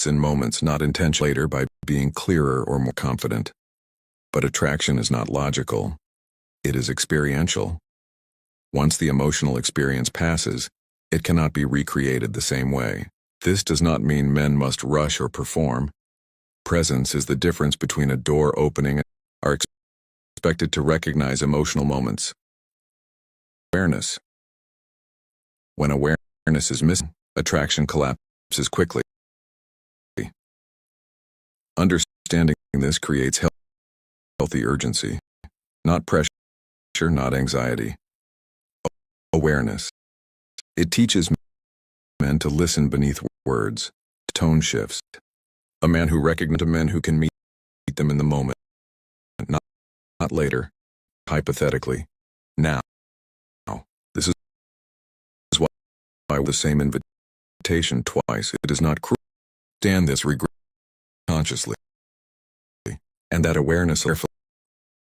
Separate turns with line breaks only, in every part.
in moments not intentional later by being clearer or more confident. But attraction is not logical. It is experiential. Once the emotional experience passes, it cannot be recreated the same way. This does not mean men must rush or perform. Presence is the difference between a door opening and are expected to recognize emotional moments. Awareness. When awareness is missing, attraction collapses quickly. Understanding this creates healthy urgency, not pressure, not anxiety. Awareness. It teaches men to listen beneath words, tone shifts. A man who recognizes men who can meet them in the moment, not later, hypothetically, now. This is why the same invitation twice, it is not cruel. Understand this regret consciously, and that awareness carefully.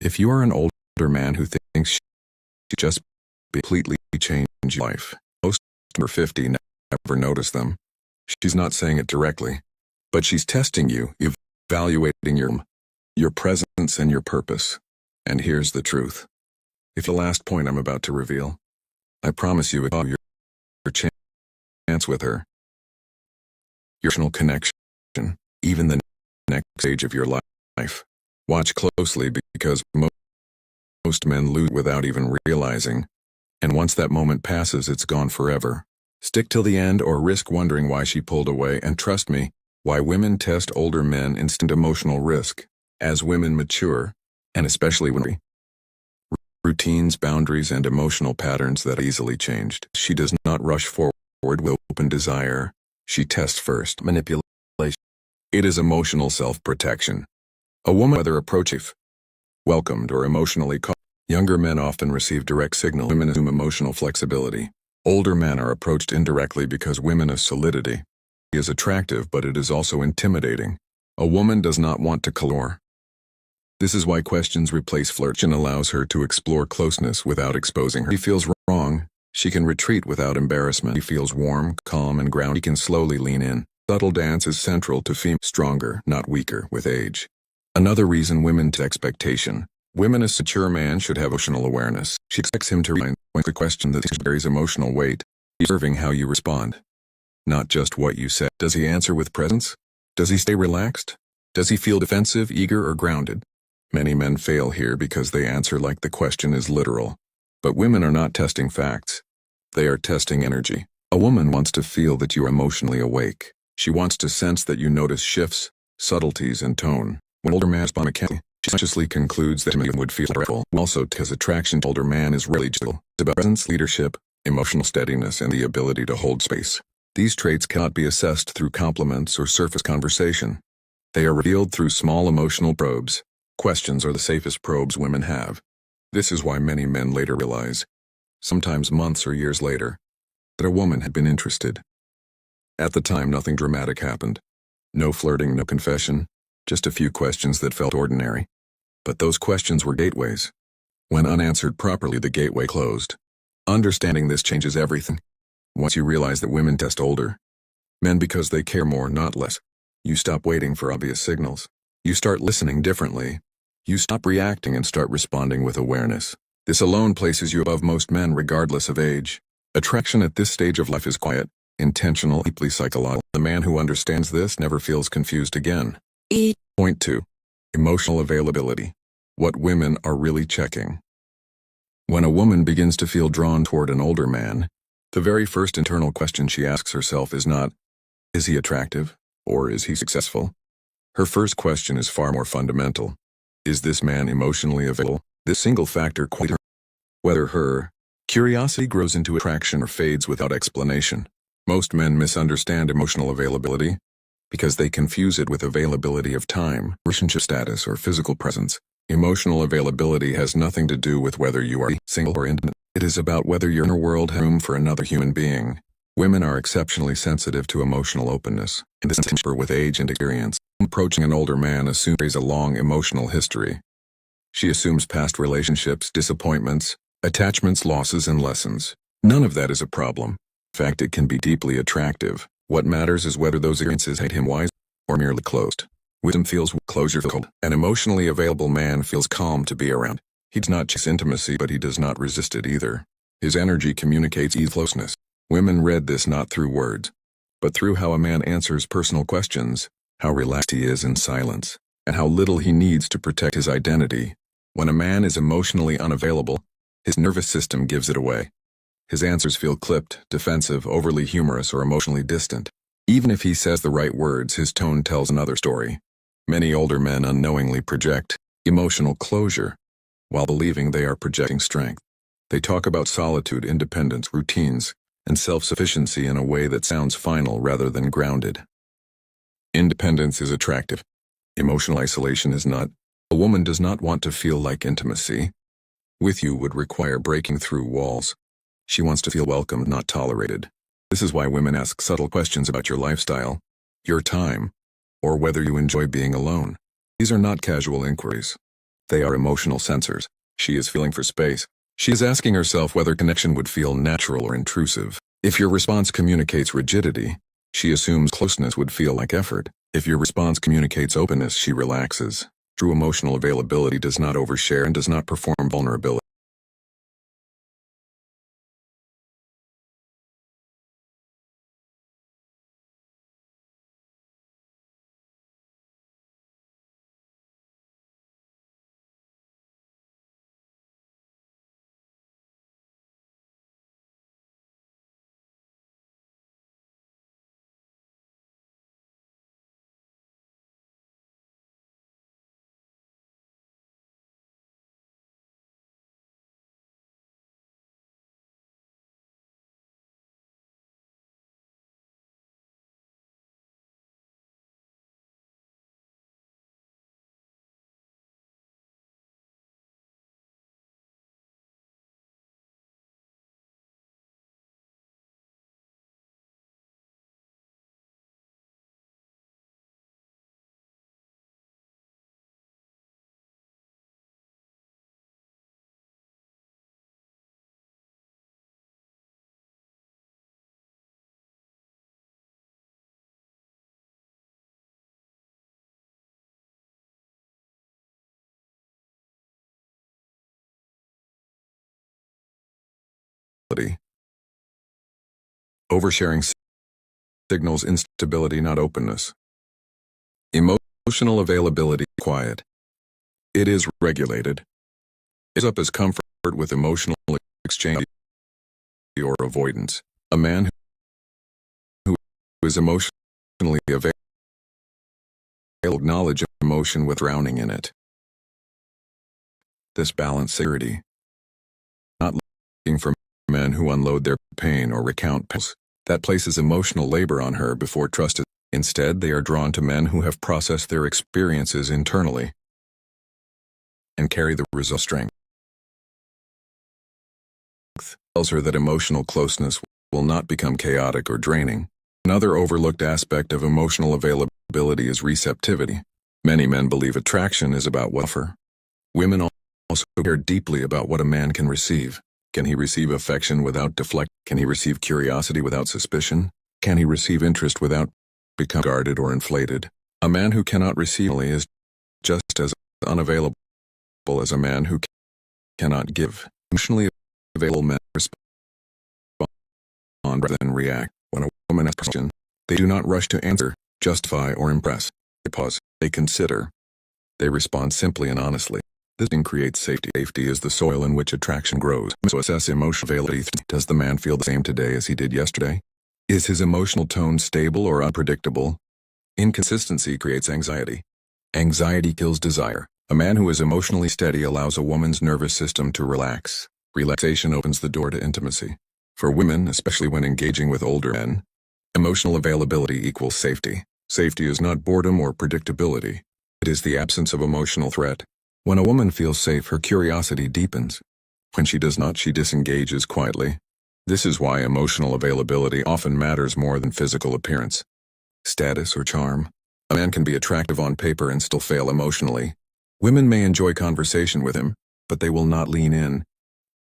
If you are an older man who thinks she just completely changed your life, most over 50 never notice them. She's not saying it directly, but she's testing you, evaluating your presence and your purpose. And here's the truth. If the last point I'm about to reveal, I promise you it's your chance with her. Your emotional connection, even the next stage of your life. Watch closely because most men lose without even realizing, and once that moment passes, it's gone forever. Stick till the end or risk wondering why she pulled away, and trust me, why women test older men instant emotional risk. As women mature, and especially when routines, boundaries, and emotional patterns that are easily changed. She does not rush forward with open desire. She tests first. Manipulation. It is emotional self-protection. A woman, whether approachive, welcomed, or emotionally caught. Younger men often receive direct signal. Women assume emotional flexibility. Older men are approached indirectly because women of solidity is attractive, but it is also intimidating. A woman does not want to color. This is why questions replace flirtation, allows her to explore closeness without exposing her. She feels wrong, she can retreat without embarrassment. She feels warm, calm, and grounded. She can slowly lean in. Subtle dance is central to female, stronger, not weaker, with age. Another reason women to expectation. Women, a mature man should have emotional awareness. She expects him to rewind when the question that carries emotional weight, observing how you respond. Not just what you say. Does he answer with presence? Does he stay relaxed? Does he feel defensive, eager, or grounded? Many men fail here because they answer like the question is literal. But women are not testing facts. They are testing energy. A woman wants to feel that you are emotionally awake. She wants to sense that you notice shifts, subtleties, and tone. When older man responds mechanically, she consciously concludes that a man would feel powerful. Also, because attraction to older man is really gentle. It's about presence, leadership, emotional steadiness, and the ability to hold space. These traits cannot be assessed through compliments or surface conversation. They are revealed through small emotional probes. Questions are the safest probes women have. This is why many men later realize, sometimes months or years later, that a woman had been interested. At the time, nothing dramatic happened. No flirting, no confession, just a few questions that felt ordinary. But those questions were gateways. When unanswered properly, the gateway closed. Understanding this changes everything. Once you realize that women test older men because they care more, not less, you stop waiting for obvious signals. You start listening differently. You stop reacting and start responding with awareness. This alone places you above most men regardless of age. Attraction at this stage of life is quiet, intentional, deeply psychological. The man who understands this never feels confused again. Point 2. Emotional availability. What women are really checking. When a woman begins to feel drawn toward an older man, the very first internal question she asks herself is not, is he attractive, or is he successful? Her first question is far more fundamental. Is this man emotionally available? This single factor quite whether her curiosity grows into attraction or fades without explanation. Most men misunderstand emotional availability because they confuse it with availability of time, relationship status, or physical presence. Emotional availability has nothing to do with whether you are single or intimate. It is about whether your inner world has room for another human being. Women are exceptionally sensitive to emotional openness, and this temper with age and experience. Approaching an older man assumes a long emotional history. She assumes past relationships, disappointments, attachments, losses, and lessons. None of that is a problem. In fact, it can be deeply attractive. What matters is whether those experiences made him wise. or merely closed. Wisdom feels closure cold. An emotionally available man feels calm to be around. He does not chase intimacy, but he does not resist it either. His energy communicates closeness. Women read this not through words, but through how a man answers personal questions, how relaxed he is in silence, and how little he needs to protect his identity. When a man is emotionally unavailable, his nervous system gives it away. His answers feel clipped, defensive, overly humorous, or emotionally distant. Even if he says the right words, his tone tells another story. Many older men unknowingly project emotional closure while believing they are projecting strength. They talk about solitude, independence, routines, and self-sufficiency in a way that sounds final rather than grounded. Independence is attractive. Emotional isolation is not. A woman does not want to feel like intimacy with you would require breaking through walls. She wants to feel welcomed, not tolerated. This is why women ask subtle questions about your lifestyle, your time, or whether you enjoy being alone. These are not casual inquiries. They are emotional sensors. She is feeling for space. She is asking herself whether connection would feel natural or intrusive. If your response communicates rigidity, she assumes closeness would feel like effort. If your response communicates openness, she relaxes. True emotional availability does not overshare and does not perform vulnerability. Oversharing signals instability, not openness. Emotional availability, quiet. It is regulated. It is up as comfort with emotional exchange or avoidance. A man who is emotionally available acknowledges emotion with drowning in it. This balance security. Not looking for men who unload their pain or recount pains. That places emotional labor on her before trust is. Instead, they are drawn to men who have processed their experiences internally and carry the result strength. Tells her that emotional closeness will not become chaotic or draining. Another overlooked aspect of emotional availability is receptivity. Many men believe attraction is about what offer. Women also care deeply about what a man can receive. Can he receive affection without deflect? Can he receive curiosity without suspicion? Can he receive interest without becoming guarded or inflated? A man who cannot receive is just as unavailable as a man who cannot give. Emotionally available men respond rather than react. When a woman asks a question, they do not rush to answer, justify, or impress. They pause, they consider. They respond simply and honestly. This creates safety. Safety is the soil in which attraction grows. So assess emotional availability. Does the man feel the same today as he did yesterday? Is his emotional tone stable or unpredictable? Inconsistency creates anxiety. Anxiety kills desire. A man who is emotionally steady allows a woman's nervous system to relax. Relaxation opens the door to intimacy. For women, especially when engaging with older men, emotional availability equals safety. Safety is not boredom or predictability. It is the absence of emotional threat. When a woman feels safe, her curiosity deepens. When she does not, she disengages quietly. This is why emotional availability often matters more than physical appearance, status, or charm. A man can be attractive on paper and still fail emotionally. Women may enjoy conversation with him, but they will not lean in.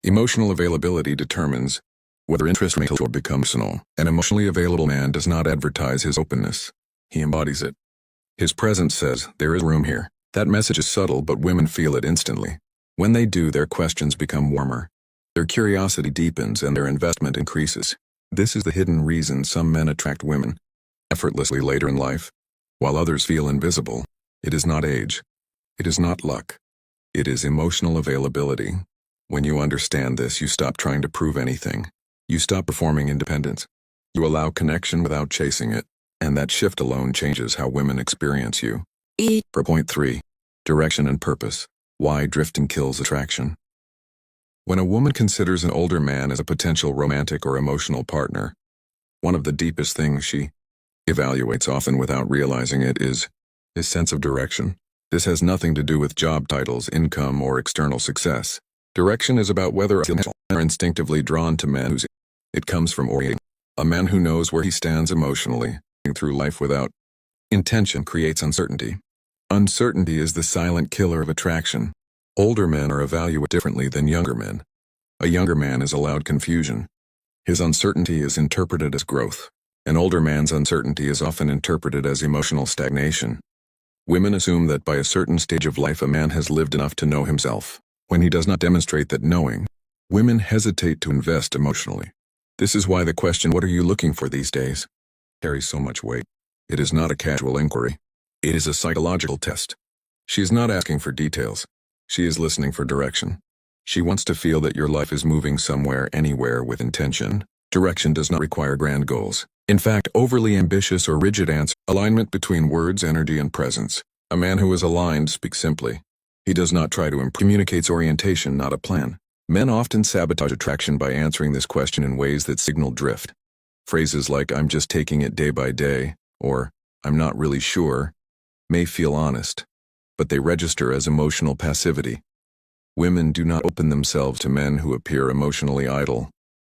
Emotional availability determines whether interest may or become personal. An emotionally available man does not advertise his openness. He embodies it. His presence says, there is room here. That message is subtle, but women feel it instantly. When they do, their questions become warmer. Their curiosity deepens and their investment increases. This is the hidden reason some men attract women effortlessly later in life, while others feel invisible. It is not age. It is not luck. It is emotional availability. When you understand this, you stop trying to prove anything. You stop performing independence. You allow connection without chasing it, and that shift alone changes how women experience you. For point 3, direction and purpose. Why drifting kills attraction. When a woman considers an older man as a potential romantic or emotional partner, one of the deepest things she evaluates, often without realizing it, is his sense of direction. This has nothing to do with job titles, income, or external success. Direction is about whether men are instinctively drawn to men whose it comes from orientation. A man who knows where he stands emotionally through life without intention creates uncertainty. Uncertainty is the silent killer of attraction. Older men are evaluated differently than younger men. A younger man is allowed confusion. His uncertainty is interpreted as growth. An older man's uncertainty is often interpreted as emotional stagnation. Women assume that by a certain stage of life a man has lived enough to know himself. When he does not demonstrate that knowing, women hesitate to invest emotionally. This is why the question, "What are you looking for these days?" carries so much weight. It is not a casual inquiry. It is a psychological test. She is not asking for details. She is listening for direction. She wants to feel that your life is moving somewhere, anywhere with intention. Direction does not require grand goals. In fact, overly ambitious or rigid answers. Alignment between words, energy, and presence. A man who is aligned speaks simply. He does not try to communicates orientation, not a plan. Men often sabotage attraction by answering this question in ways that signal drift. Phrases like, "I'm just taking it day by day," or "I'm not really sure," may feel honest, but they register as emotional passivity. Women do not open themselves to men who appear emotionally idle.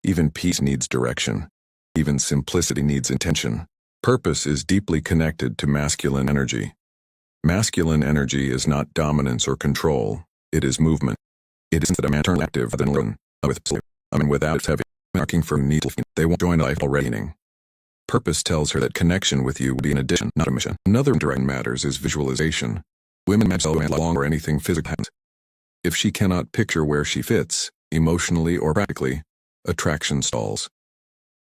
Even peace needs direction. Even simplicity needs intention. Purpose is deeply connected to masculine energy. Masculine energy is not dominance or control. It is movement. It is that a man turns active rather than alone. Without its heavy marking for needle, they won't join life already. Purpose tells her that connection with you will be an addition, not a mission. Another direction matters is visualization. Women imagine long or anything physical happens. If she cannot picture where she fits, emotionally or practically, attraction stalls.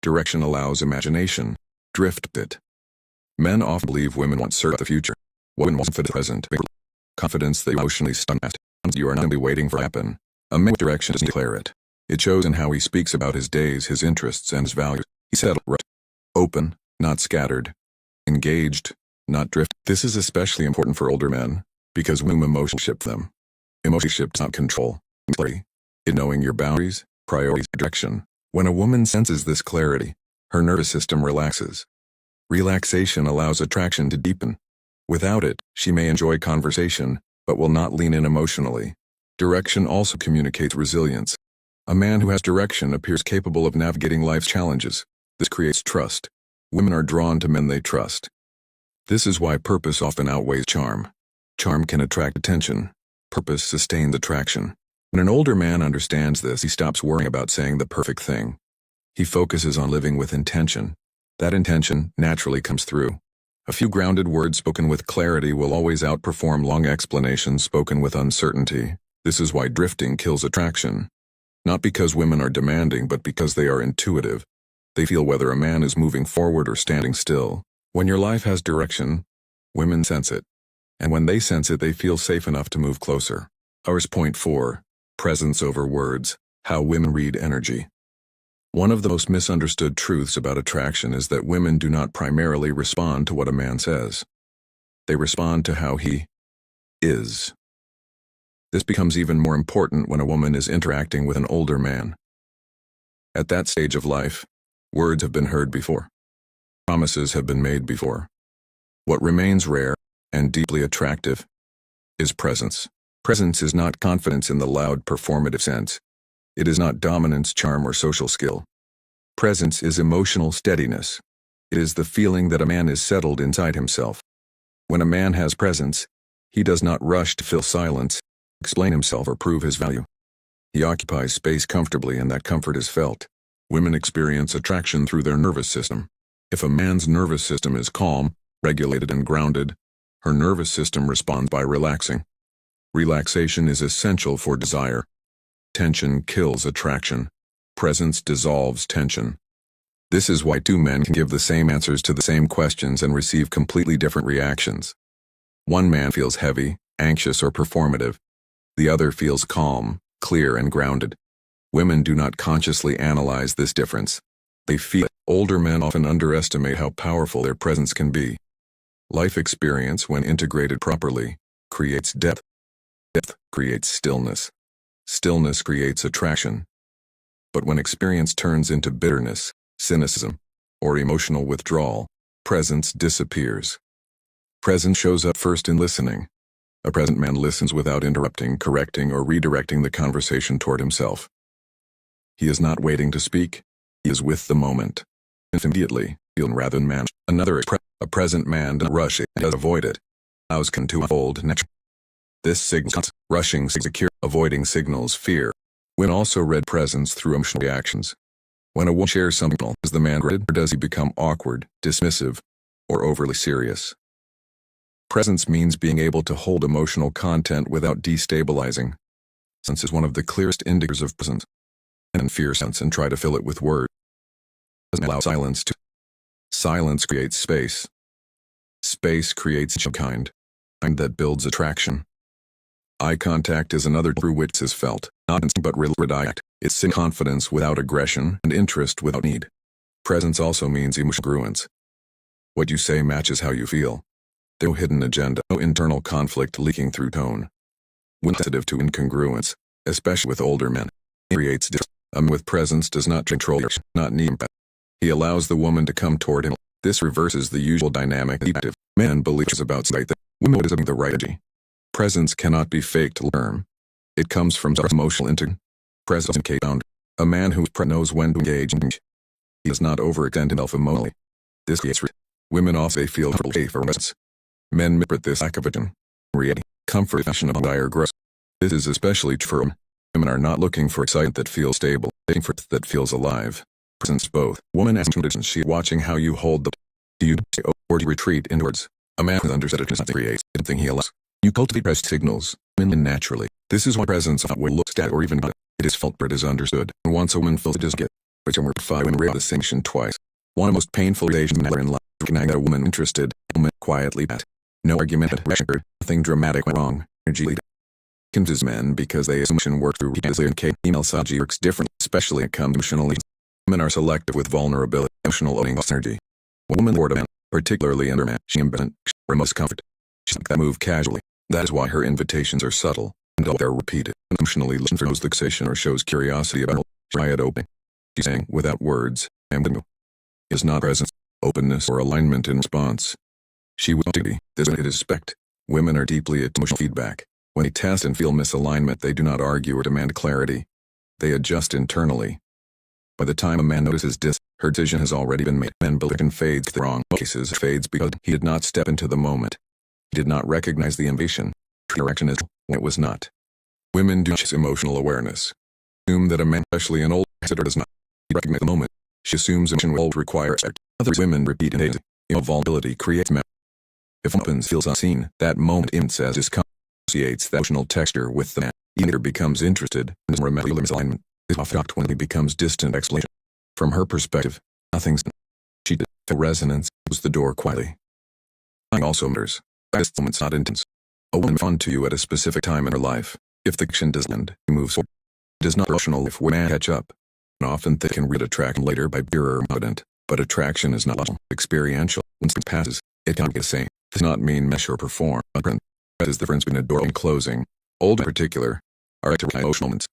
Direction allows imagination. Drift it. Men often believe women want certainty of the future. Women want for the present. Confidence that emotionally stunned. You are not only waiting for it to happen. A man with direction doesn't declare it. It shows in how he speaks about his days, his interests, and his values. He's settled, right? Open, not scattered. Engaged, not drift. This is especially important for older men, because women emotionally ship them. Emotionally ship does not control. Clarity. In knowing your boundaries, priorities, direction. When a woman senses this clarity, her nervous system relaxes. Relaxation allows attraction to deepen. Without it, she may enjoy conversation, but will not lean in emotionally. Direction also communicates resilience. A man who has direction appears capable of navigating life's challenges. This creates trust. Women are drawn to men they trust. This is why purpose often outweighs charm. Charm can attract attention. Purpose sustains attraction. When an older man understands this, he stops worrying about saying the perfect thing. He focuses on living with intention. That intention naturally comes through. A few grounded words spoken with clarity will always outperform long explanations spoken with uncertainty. This is why drifting kills attraction. Not because women are demanding, but because they are intuitive. They feel whether a man is moving forward or standing still. When your life has direction, women sense it. And when they sense it, they feel safe enough to move closer. Ours point 4. Presence over words. How women read energy. One of the most misunderstood truths about attraction is that women do not primarily respond to what a man says. They respond to how he is. This becomes even more important when a woman is interacting with an older man. At that stage of life, words have been heard before. Promises have been made before. What remains rare and deeply attractive is presence. Presence is not confidence in the loud performative sense. It is not dominance, charm, or social skill. Presence is emotional steadiness. It is the feeling that a man is settled inside himself. When a man has presence, he does not rush to fill silence, explain himself, or prove his value. He occupies space comfortably, and that comfort is felt. Women experience attraction through their nervous system. If a man's nervous system is calm, regulated, and grounded, Her nervous system responds by relaxing. Relaxation is essential for desire. Tension kills attraction. Presence dissolves tension. This is why two men can give the same answers to the same questions and receive completely different reactions. One man feels heavy, anxious, or performative. The other feels calm, clear, and grounded. Women do not consciously analyze this difference. They feel it. Older men often underestimate how powerful their presence can be. Life experience, when integrated properly, creates depth. Depth creates stillness. Stillness creates attraction. But when experience turns into bitterness, cynicism, or emotional withdrawal, presence disappears. Presence shows up first in listening. A present man listens without interrupting, correcting, or redirecting the conversation toward himself. He is not waiting to speak. He is with the moment. Immediately, feeling rather than manage. Another a present man does rush it and does avoid it. Allows can to unfold naturally. This signals rushing, secure, avoiding signals fear. When also read presence through emotional reactions. When a woman shares something, is the man gritted, or does he become awkward, dismissive, or overly serious? Presence means being able to hold emotional content without destabilizing. Sense is one of the clearest indicators of presence. And fear sense and try to fill it with words. Doesn't allow silence to. Silence creates space. Space creates kind that builds attraction. Eye contact is another through which is felt, not instinct but redirect. It's in confidence without aggression and interest without need. Presence also means emotional congruence. What you say matches how you feel. No hidden agenda, no internal conflict leaking through tone. When sensitive to incongruence, especially with older men, it creates distance. A man with presence does not control your, not need empathy. He allows the woman to come toward him. This reverses the usual dynamic. Men believe about sight that women is the right energy. Presence cannot be faked term. It comes from emotional integration. Presence in bound. A man who knows when to engage. He does not overextend himself emotionally. This creates women also feel safe for presence. Men interpret this lack of vision. Reality, comfort, fashion of dire growth. This is especially true for women. Women are not looking for excitement that feels stable, looking for that feels alive. Presence both. Woman asks she watching how you hold the. Do you say or do you retreat inwards? A man who understands it creates anything he allows. You cultivate presence signals, women naturally. This is why presence not what looks at or even not. It is felt but it is understood. And once a woman feels it is get. Which are 5 women read the distinction twice. One of the most painful realizations in life. Recognizing that a woman interested, a woman quietly at. No argument, nothing dramatic went wrong. Energy lead. Confuses men because they assume work through female psychology works differently, especially when it comes to emotional. Women are selective with vulnerability, emotional loading energy. A woman toward a man, particularly under a man, she embeds most comfort. She does that move casually. That is why her invitations are subtle, and they're repeated. Emotionally listen for knows the fixation or shows curiosity about try it open. She's saying without words, is not presence, openness, or alignment in response. She will be. This it is respect. Women are deeply at emotional feedback. When they test and feel misalignment, they do not argue or demand clarity. They adjust internally. By the time a man notices her decision has already been made. Men believe and fades. The wrong cases fades because he did not step into the moment. He did not recognize the invasion. Direction is when it was not. Women do choose emotional awareness. Assume that a man, especially an old visitor, does not recognize the moment. She assumes emotion will require respect. Other women repeat and vulnerability creates memory. If a woman feels unseen, that moment in says associates the emotional texture with the man. He either becomes interested and doesn't remember the misalignment. Is often when he becomes distant explanation. From her perspective, nothing's done. She did. The resonance closed the door quietly. Time also matters. This moment's not intense. A woman fun to you at a specific time in her life. If the action does end, he moves forward. It is not rational if women catch up. And often they can read attraction later by pure or evident. But attraction is not experiential. Once it passes, it cannot be the same. It does not mean mesh or perform. That is the difference between a door and closing. Old in particular are emotional moments.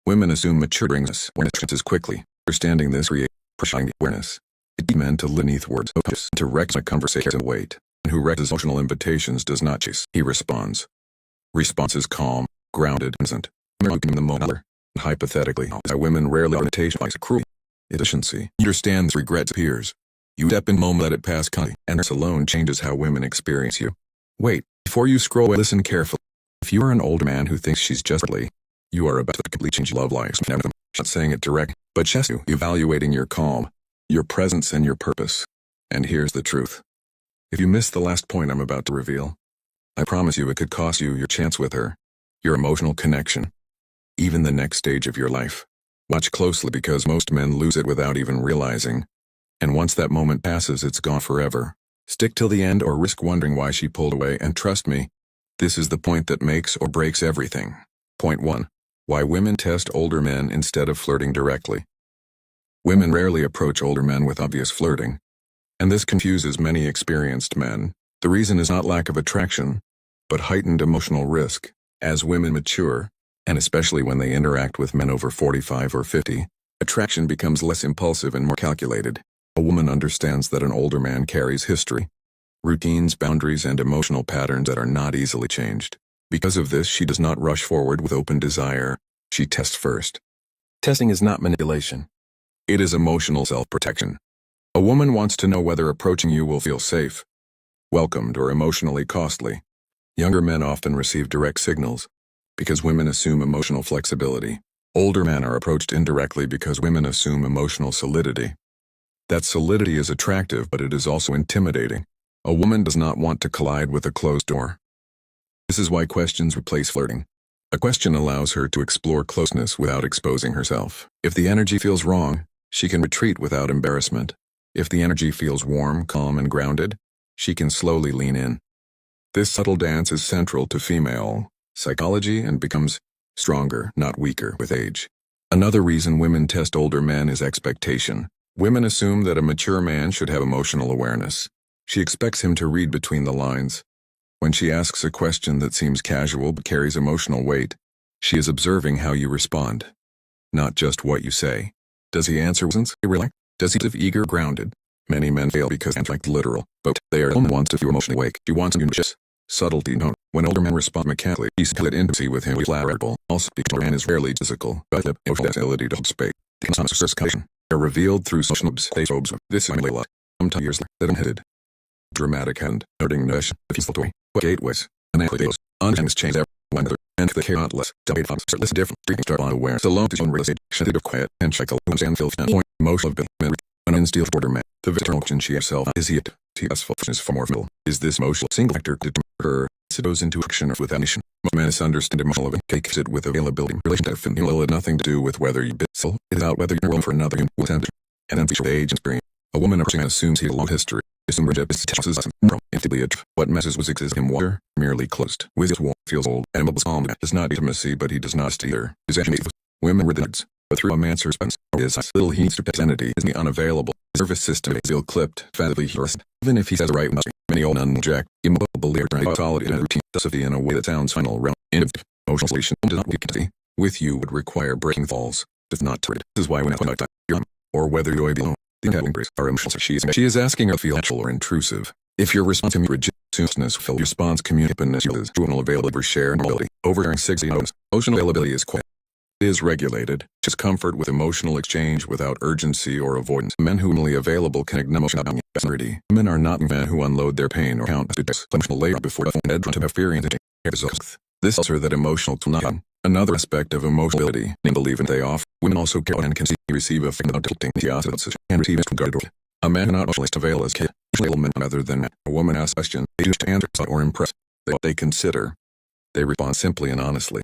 Women assume mature brings us awareness quickly. Understanding this creates pushing awareness. It is meant to live beneath words, to recognize a conversation and wait. And who recognizes emotional invitations does not chase. He responds. Response is calm, grounded, innocent. In the moment, and hypothetically, women rarely imitation like cruel efficiency. Understands regrets appears. You step in the moment, let it pass kindly, and this alone changes how women experience you. Wait, before you scroll, listen carefully. If you are an older man who thinks she's just ugly, you are about to completely change love lives. Not saying it direct, but just you evaluating your calm, your presence, and your purpose. And here's the truth. If you miss the last point I'm about to reveal, I promise you it could cost you your chance with her, your emotional connection, even the next stage of your life. Watch closely because most men lose it without even realizing. And once that moment passes, it's gone forever. Stick till the end or risk wondering why she pulled away, and trust me, this is the point that makes or breaks everything. Point 1. Why women test older men instead of flirting directly. Women rarely approach older men with obvious flirting, and this confuses many experienced men. The reason is not lack of attraction, but heightened emotional risk. As women mature, and especially when they interact with men over 45 or 50, attraction becomes less impulsive and more calculated. A woman understands that an older man carries history, routines, boundaries, and emotional patterns that are not easily changed. Because of this, she does not rush forward with open desire. She tests first. Testing is not manipulation. It is emotional self-protection. A woman wants to know whether approaching you will feel safe, welcomed, or emotionally costly. Younger men often receive direct signals because women assume emotional flexibility. Older men are approached indirectly because women assume emotional solidity. That solidity is attractive, but it is also intimidating. A woman does not want to collide with a closed door. This is why questions replace flirting. A question allows her to explore closeness without exposing herself. If the energy feels wrong, she can retreat without embarrassment. If the energy feels warm, calm, and grounded, she can slowly lean in. This subtle dance is central to female psychology and becomes stronger, not weaker, with age. Another reason women test older men is expectation. Women assume that a mature man should have emotional awareness. She expects him to read between the lines. When she asks a question that seems casual but carries emotional weight, she is observing how you respond, not just what you say. Does he answer relaxed? Does he seem eager, grounded? Many men fail because they act literal, but they are the one wants to feel emotionally awake. She wants him to just subtlety known. When older men respond mechanically, she split intimacy with him with flattable. Also, because man is rarely physical, but the emotional ability to hold space. The discussion are revealed through social obes. This is a lot. Sometimes years later, that unheaded. Dramatic and noting nosh, the peaceful toy, gateways, and anecdotes, unchanged change everyone other, and the care not less, debate fonts, less different, freaking start on awareness, alone to own real estate, shitted of quiet, and cycle, and feel point, emotional ability, an instill border man, the visitor auction she herself, is he it, successful, is far more full, is this emotional single factor to her, it goes into action with ambition. Most men misunderstand emotional cakes it with availability, relationship, and it had nothing to do with whether you bit, so it is out whether you're willing for another, you will tend, and then feature age and experience. A woman approaching assumes he has a long history. What messes was exists in water, merely closed. With his warm feels old, and Moble's calm does not intimacy, but he does not steer. His enemy women with words, but through a man's suspense, his little he needs to identity is the unavailable. Nervous system is ill-clipped, fatally harassed. Even if he says right, many old unjacked, immobile solid and routine philosophy in a way that sounds final realm. Emotional solution does not weaken. With you would require breaking falls, if not to it. This is why when I or whether you be alone. Are emotional. She is asking her to feel natural or intrusive. If your response to religiousness fill your response communicativeness is emotional availability for shared mobility. Overbearing 60 notes. Emotional availability is quiet. It is regulated. Just comfort with emotional exchange without urgency or avoidance. Men who are emotionally available can ignore emotional availability. Men are not men who unload their pain or count emotional labor before the to experience results. This tells her that emotional not another aspect of emotional ability, and believing they offer. Women also care and can receive a thing without tilting the opposite and receive it from guard. A man cannot emotionally avail as element other than a woman asks questions they choose to answer or impress. They consider. They respond simply and honestly.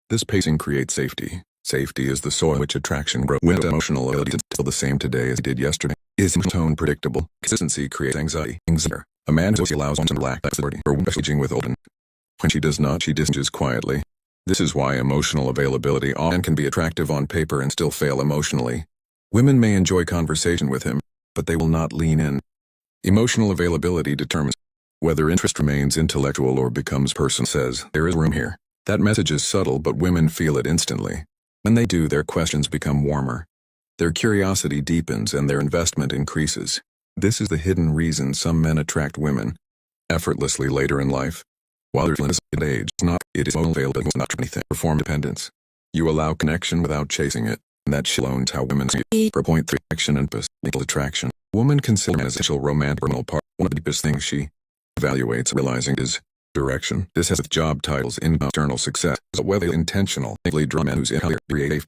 This pacing creates safety. Safety is the soil which attraction grows. When emotional ability is still the same today as it did yesterday, is tone predictable. Consistency creates anxiety. A man who allows one to lack authority or messaging with Olden. When she does not, she disengages quietly. This is why emotional availability often can be attractive on paper and still fail emotionally. Women may enjoy conversation with him, but they will not lean in. Emotional availability determines whether interest remains intellectual or becomes personal. Says, there is room here. That message is subtle, but women feel it instantly. When they do, their questions become warmer. Their curiosity deepens and their investment increases. This is the hidden reason some men attract women effortlessly later in life. While their age is not, it is available, not anything. Perform dependence. You allow connection without chasing it, and that shows how women see. For point 3, action and legal attraction. Woman considers as essential romantic part. One of the deepest things she evaluates realizing is direction. This has job titles in external success, but whether intentional, drawn men whose creative